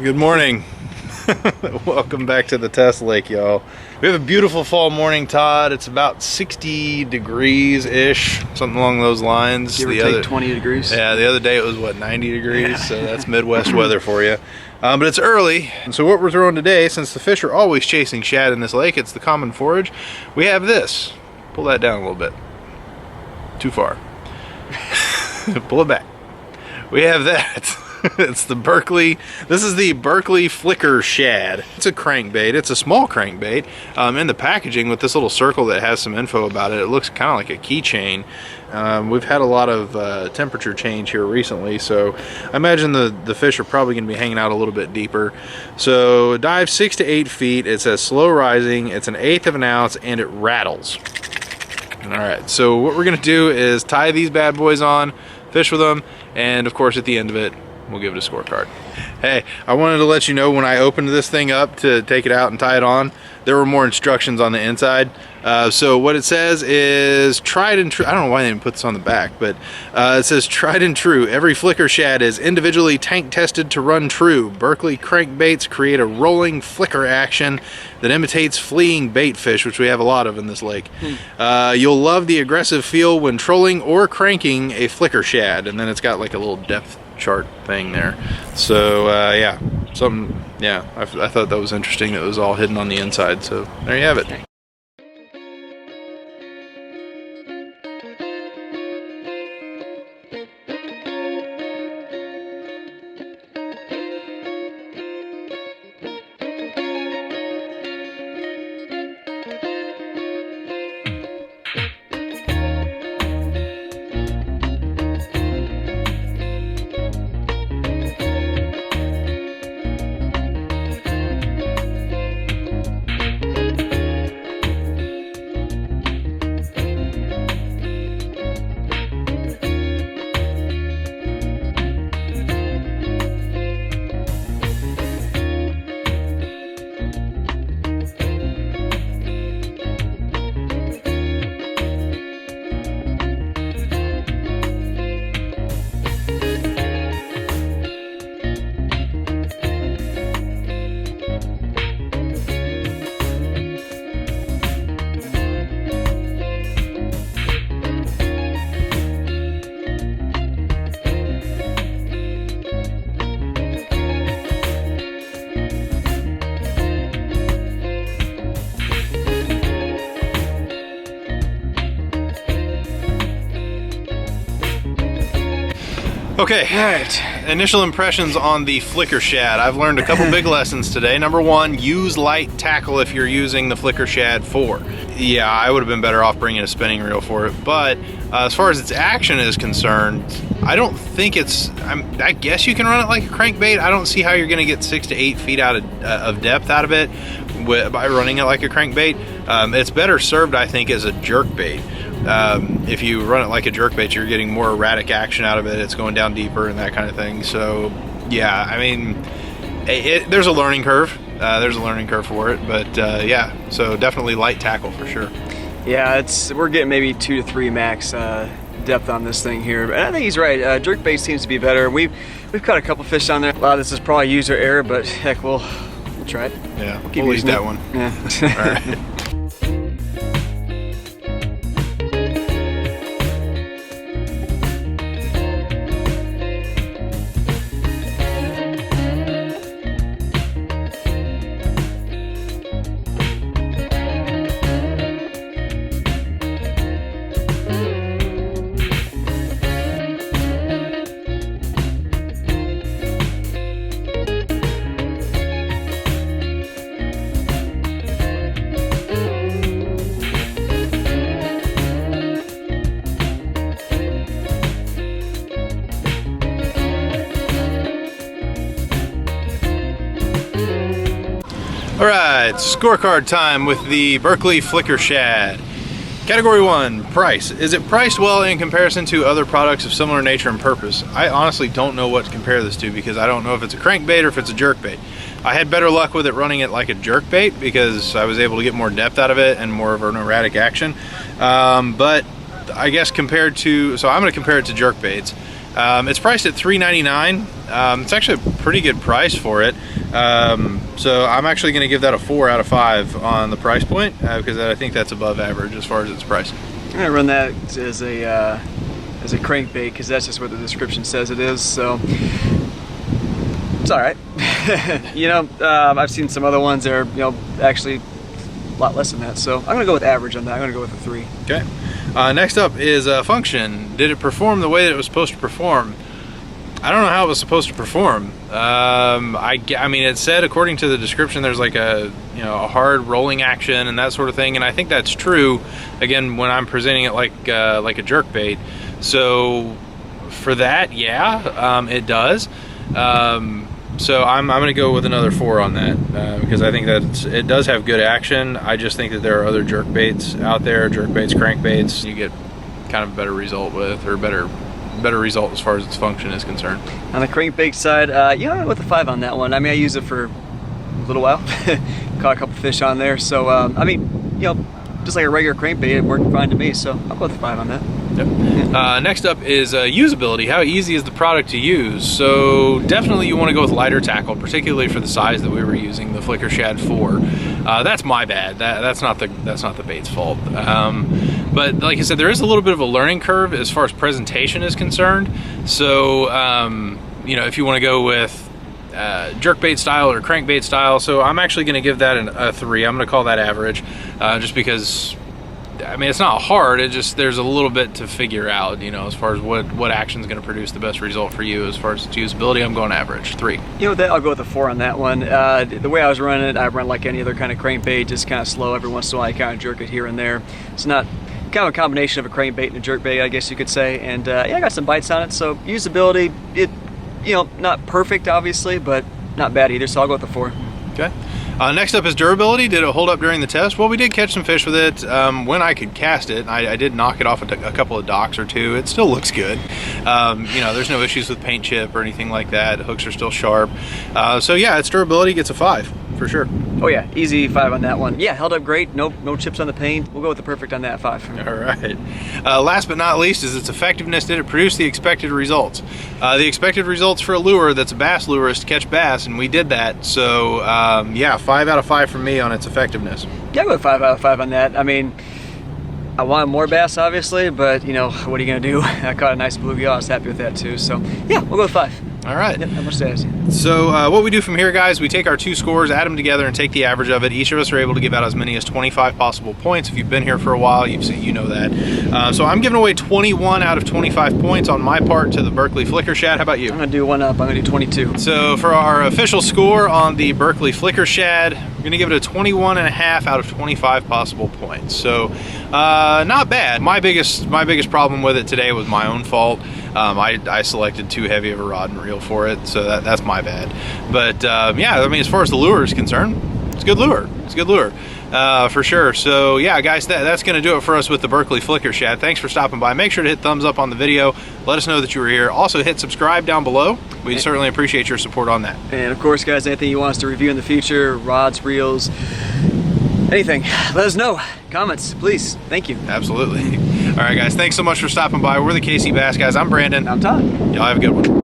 Good morning. Welcome back to the test lake, y'all. We have a beautiful fall morning, Todd. It's about 60 degrees-ish, something along those lines. Give or take 20 degrees. Yeah, the other day it was, what, 90 degrees? Yeah. So that's Midwest weather for you. But it's early, and so what we're throwing today, since the fish are always chasing shad in this lake, it's the common forage, we have this. Pull that down a little bit. Too far. Pull it back. We have that. It's the Berkeley. This is the Berkeley Flicker Shad. It's a crankbait. It's a small crankbait. In the packaging with this little circle that has some info about it, it looks kind of like a keychain. We've had a lot of temperature change here recently, so I imagine the fish are probably going to be hanging out a little bit deeper. So dive 6 to 8 feet. It says slow rising. It's 1/8 of an ounce, and it rattles. All right, so what we're going to do is tie these bad boys on, fish with them, and of course at the end of it, we'll give it a scorecard. Hey, I wanted to let you know when I opened this thing up to take it out and tie it on, there were more instructions on the inside. So what it says is tried and true. I don't know why they didn't put this on the back, but it says tried and true. Every flicker shad is individually tank tested to run true. Berkeley crankbaits create a rolling flicker action that imitates fleeing bait fish, which we have a lot of in this lake. You'll love the aggressive feel when trolling or cranking a flicker shad. And then it's got like a little depth chart thing there. So yeah, I thought that was interesting. That was all hidden on the inside. So there you have it. Okay, all right. Initial impressions on the flicker shad. I've learned a couple big lessons today. Number one, use light tackle if you're using the flicker shad 4. Yeah, I would have been better off bringing a spinning reel for it, but as far as its action is concerned, I don't think it's, I guess you can run it like a crankbait. I don't see how you're gonna get 6 to 8 feet out of depth out of it by running it like a crankbait. It's better served, I think, as a jerkbait. If you run it like a jerkbait, you're getting more erratic action out of it. It's going down deeper and that kind of thing. So yeah, I mean, there's a learning curve. There's a learning curve for it, but yeah, so definitely light tackle for sure. Yeah, we're getting maybe 2 to 3 max depth on this thing here, and I think he's right. Jerkbait seems to be better. We've caught a couple fish on there. A lot of this is probably user error, but heck, we'll try it. Yeah, we'll leave that one. Yeah. All right. All right, scorecard time with the Berkeley Flicker Shad. Category 1, price. Is it priced well in comparison to other products of similar nature and purpose? I honestly don't know what to compare this to because I don't know if it's a crankbait or if it's a jerkbait. I had better luck with it running it like a jerkbait because I was able to get more depth out of it and more of an erratic action. But I guess compared to, so I'm going to compare it to jerkbaits. It's priced at $3.99. It's actually a pretty good price for it. So I'm actually going to give that a 4 out of 5 on the price point, because I think that's above average as far as its price. I'm going to run that as a crankbait, because that's just what the description says it is. So it's all right. You know, I've seen some other ones that are, you know, actually a lot less than that. So I'm going to go with average on that. I'm going to go with a 3. Okay. Next up is function. Did it perform the way that it was supposed to perform? I don't know how it was supposed to perform. I mean, it said according to the description there's like a hard rolling action and that sort of thing, and I think that's true. Again, when I'm presenting it like a jerkbait, so for that, yeah, it does. So I'm going to go with another 4 on that, because I think that it does have good action. I just think that there are other jerkbaits out there, jerkbaits, crankbaits, you get kind of a better result with, or better result as far as its function is concerned. On the crankbait side, yeah, I'm with a 5 on that one. I mean, I used it for a little while, caught a couple fish on there. So, I mean, you know, just like a regular crankbait, it worked fine to me. So I'll go with a 5 on that. Yep. Next up is usability. How easy is the product to use? So definitely you want to go with lighter tackle, particularly for the size that we were using, the Flicker Shad 4. That's my bad. That's not the bait's fault. But like I said, there is a little bit of a learning curve as far as presentation is concerned. So you know, if you want to go with jerkbait style or crankbait style, so I'm actually going to give that a 3. I'm going to call that average, just because, I mean, it's not hard, it just, there's a little bit to figure out, you know, as far as what action is going to produce the best result for you. As far as its usability, I'm going average, 3. You know, I'll go with a 4 on that one. The way I was running it, I run like any other kind of crankbait, just kind of slow. Every once in a while I kind of jerk it here and there. It's not kind of a combination of a crankbait and a jerkbait, I guess you could say. And yeah, I got some bites on it, so usability, you know, not perfect obviously, but not bad either, so I'll go with the 4. Okay. Next up is durability. Did it hold up during the test? Well, we did catch some fish with it when I could cast it. I did knock it off a couple of docks or two. It still looks good. You know, there's no issues with paint chip or anything like that. The hooks are still sharp. So yeah, its durability gets a 5 for sure. Oh yeah, easy 5 on that one. Yeah, held up great. No chips on the paint. We'll go with the perfect on that 5. All right. Last but not least is its effectiveness. Did it produce the expected results? The expected results for a lure that's a bass lure is to catch bass, and we did that. So yeah, 5 out of 5 from me on its effectiveness. Yeah, I'll go 5 out of 5 on that. I mean, I wanted more bass obviously, but you know, what are you gonna do? I caught a nice bluegill. I was happy with that too. So yeah, we'll go with 5. All right. Yep, how much that is. So what we do from here, guys, we take our 2 scores, add them together, and take the average of it. Each of us are able to give out as many as 25 possible points. If you've been here for a while, you know that. So I'm giving away 21 out of 25 points on my part to the Berkeley Flicker Shad. How about you? I'm gonna do one up. I'm gonna do 22. So for our official score on the Berkeley Flicker Shad, we're gonna give it a 21.5 out of 25 possible points. So not bad. My biggest problem with it today was my own fault. I selected too heavy of a rod and reel for it, so that's my bad. But yeah, I mean, as far as the lure is concerned, it's a good lure. It's a good lure, for sure. So yeah, guys, that's going to do it for us with the Berkeley Flicker Shad. Thanks for stopping by. Make sure to hit thumbs up on the video. Let us know that you were here. Also, hit subscribe down below. We certainly appreciate your support on that. And of course, guys, anything you want us to review in the future, rods, reels, anything, let us know. Comments, please. Thank you. Absolutely. All right, guys, thanks so much for stopping by. We're the KC Bass Guys. I'm Brandon. I'm Todd. Y'all have a good one.